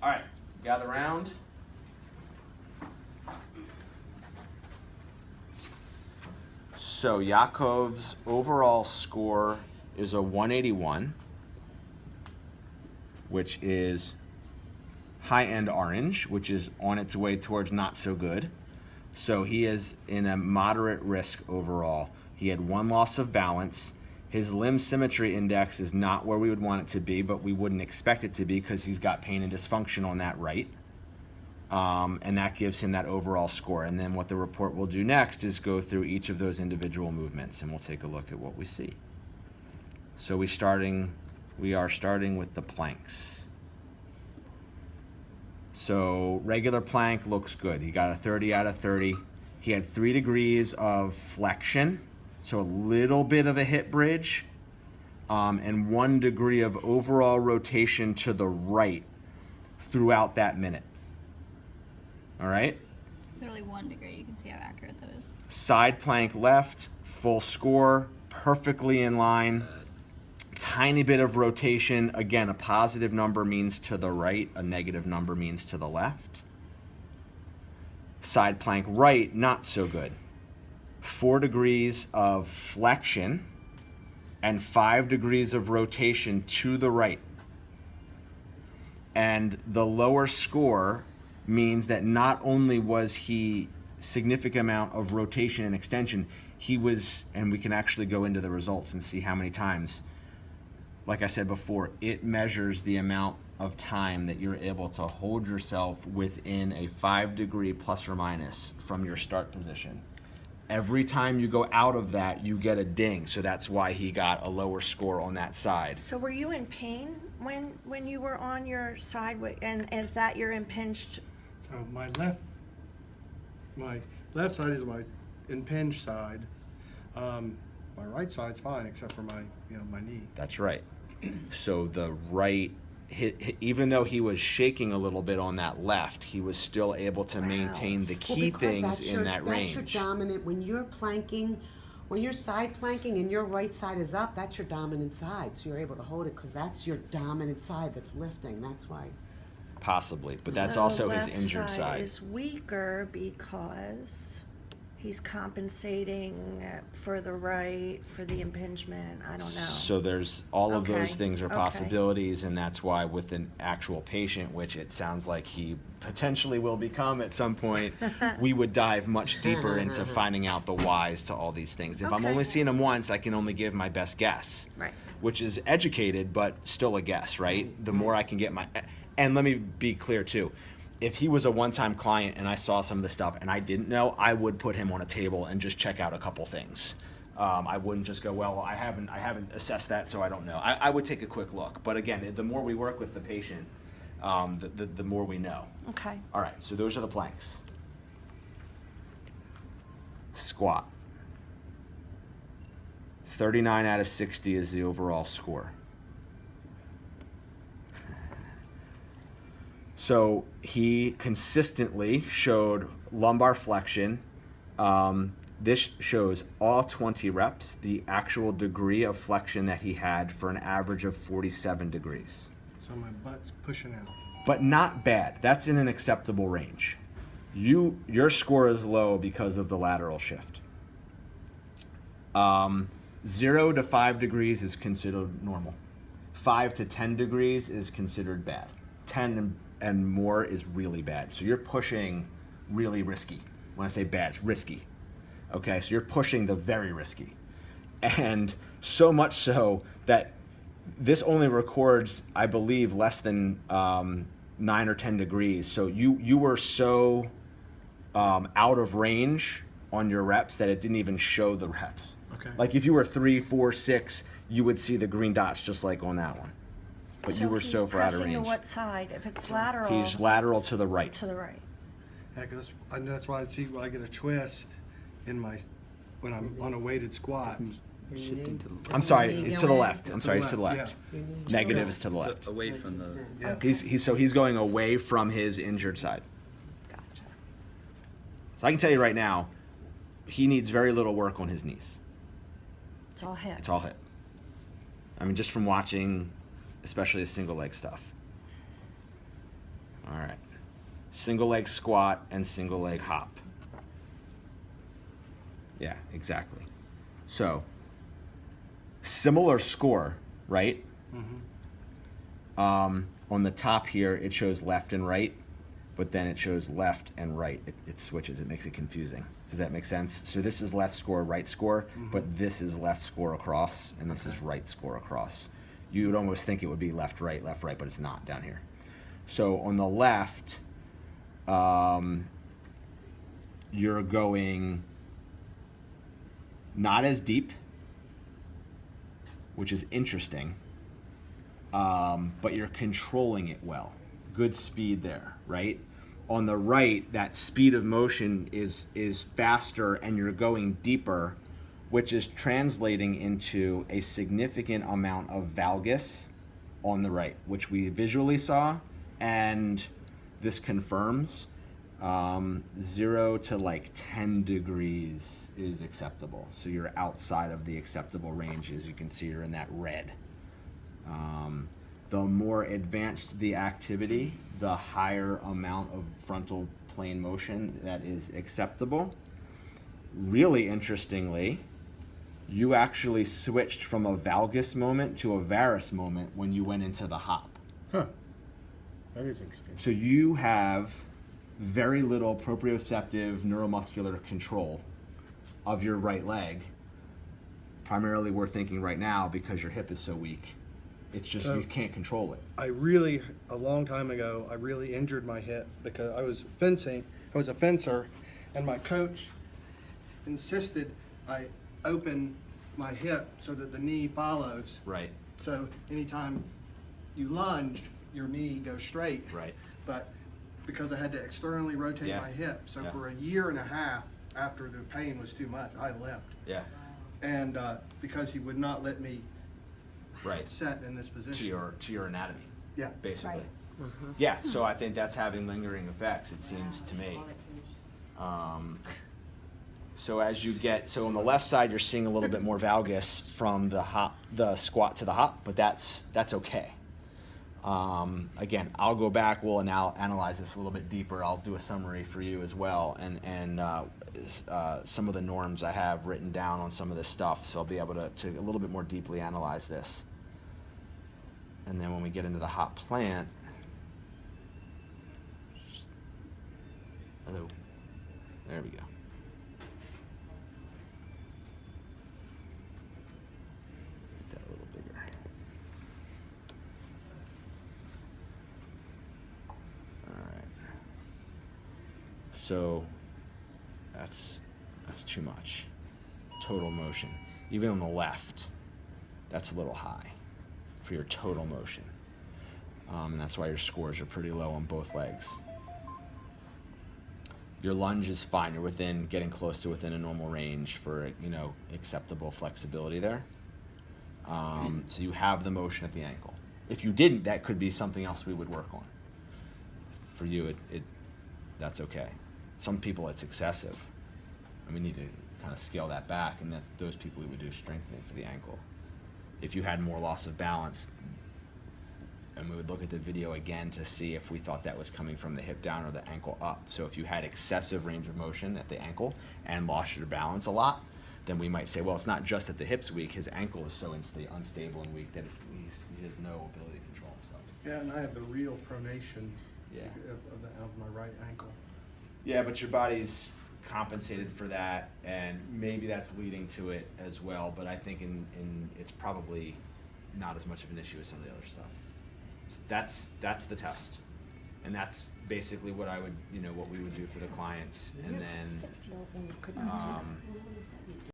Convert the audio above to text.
All right, gather round. So Yakov's overall score is a 181, which is high-end orange, which is on its way towards not so good. So he is in a moderate risk overall. He had one loss of balance. His limb symmetry index is not where we would want it to be, but we wouldn't expect it to be because he's got pain and dysfunction on that right. And that gives him that overall score. And then what the report will do next is go through each of those individual movements, and we'll take a look at what we see. So we are starting with the planks. So regular plank looks good. He got a 30 out of 30. He had 3 degrees of flexion, so a little bit of a hip bridge, and 1 degree of overall rotation to the right throughout that minute. All right? Literally 1 degree. You can see how accurate that is. Side plank left, full score, perfectly in line. Tiny bit of rotation. Again, a positive number means to the right, a negative number means to the left. Side plank right, not so good. 4 degrees of flexion and 5 degrees of rotation to the right. And the lower score means that not only was he significant amount of rotation and extension, he was, and we can actually go into the results and see how many times. Like I said before, it measures the amount of time that you're able to hold yourself within a 5 degree plus or minus from your start position. Every time you go out of that, you get a ding. So that's why he got a lower score on that side. So were you in pain when you were on your side, and is that your impinged? So my left side is my impinged side. My right side's fine except for my knee. That's right. So the right, even though he was shaking a little bit on that left, he was still able to maintain the key things in that range. That's your dominant. When you're planking, when you're side planking and your right side is up, that's your dominant side. So you're able to hold it because that's your dominant side that's lifting. That's why. Possibly, but that's So also his left injured side. is weaker because he's compensating for the right, for the impingement. I don't know. So there's all of those Okay, things are okay. possibilities, and that's why with an actual patient, which it sounds like he potentially will become at some point, we would dive much deeper into finding out the whys to all these things. If I'm Okay. only seeing him once, I can only give my best guess. Right. Which is educated, but still a guess, right? The more I can get and let me be clear too. If he was a one-time client and I saw some of the stuff and I didn't know, I would put him on a table and just check out a couple things. I wouldn't just go, well, I haven't assessed that, so I don't know. I would take a quick look. But again, the more we work with the patient, the more we know. Okay. All right, so those are the planks. Squat. 39 out of 60 is the overall score. So he consistently showed lumbar flexion. This shows all 20 reps, the actual degree of flexion that he had for an average of 47 degrees. So my butt's pushing out. But not bad. That's in an acceptable range. Your score is low because of the lateral shift. 0 to 5 degrees is considered normal. 5 to 10 degrees is considered bad. 10 and more is really bad. So you're pushing really risky. When I say bad, it's risky. Okay, so you're pushing the very risky. And so much so that this only records, I believe, less than 9 or 10 degrees. So you were so out of range on your reps that it didn't even show the reps. Okay. Like if you were 3, 4, 6, you would see the green dots just like on that one. But you were so far out of Pressing range. to what side? If it's lateral. He's lateral to the right. To the right. Yeah, because that's why I see when I get a twist when I'm on a weighted squat. Shifting to the left. I'm sorry, Knee he's to the going. left. I'm sorry, he's to the left. Yeah. Negative is to the It's left. away from the. Yeah. He's going away from his injured side. Gotcha. So I can tell you right now, he needs very little work on his knees. It's all hip. It's all hip. I mean, just from watching, especially the single leg stuff. single leg squat and single leg hop. Yeah, exactly. So, similar score, right? On the top here, it shows left and right, but then it shows left and right. It switches. It makes it confusing. Does that make sense? So this is left score, right score, but this is left score across, and this is right score across. You would almost think it would be left, right, but it's not down here. So on the left, you're going not as deep, which is interesting, but you're controlling it well. Good speed there, right? On the right, that speed of motion is faster and you're going deeper, which is translating into a significant amount of valgus on the right, which we visually saw, and this confirms 0 to like 10 degrees is acceptable. So you're outside of the acceptable range. As you can see, you're in that red. The more advanced the activity, the higher amount of frontal plane motion that is acceptable. Really interestingly, you actually switched from a valgus moment to a varus moment when you went into the hop. Huh. That is interesting. So you have very little proprioceptive neuromuscular control of your right leg. Primarily, we're thinking right now because your hip is so weak. It's just So- you can't control it. A long time ago, I really injured my hip because I was fencing. I was a fencer, and my coach insisted I open my hip so that the knee follows. Right. So anytime you lunge, your knee goes straight. Right. But because I had to externally rotate Yeah. my hip, so Yeah. for a year and a half after the pain was too much, I limped. Yeah. And because he would not let me Right. set in this position. To your anatomy, Yeah. basically. Yeah. So I think that's having lingering effects. It seems to me. So as you get, so on the left side, you're seeing a little bit more valgus from the squat to the hop, but that's okay. Again, I'll go back. We'll now analyze this a little bit deeper. I'll do a summary for you as well, and some of the norms I have written down on some of this stuff, so I'll be able to a little bit more deeply analyze this. And then when we get into the hop plant, hello, there we go. Get that a little bigger. All right. So that's too much. Total motion. Even on the left, that's a little high for your total motion. And that's why your scores are pretty low on both legs. Your lunge is fine. You're getting close to within a normal range for, acceptable flexibility there. So you have the motion at the ankle. If you didn't, that could be something else we would work on. For you, that's okay. Some people, it's excessive, and we need to kind of scale that back, and those people we would do strengthening for the ankle. If you had more loss of balance, and we would look at the video again to see if we thought that was coming from the hip down or the ankle up. So if you had excessive range of motion at the ankle and lost your balance a lot, then we might say, well, it's not just that the hip's weak, his ankle is so unstable and weak that he has no ability to control himself. Yeah, and I have the real pronation Yeah. of my right ankle. Yeah, but your body's compensated for that, and maybe that's leading to it as well, but I think it's probably not as much of an issue as some of the other stuff. So that's the test. And that's basically what what we would do for the clients. And then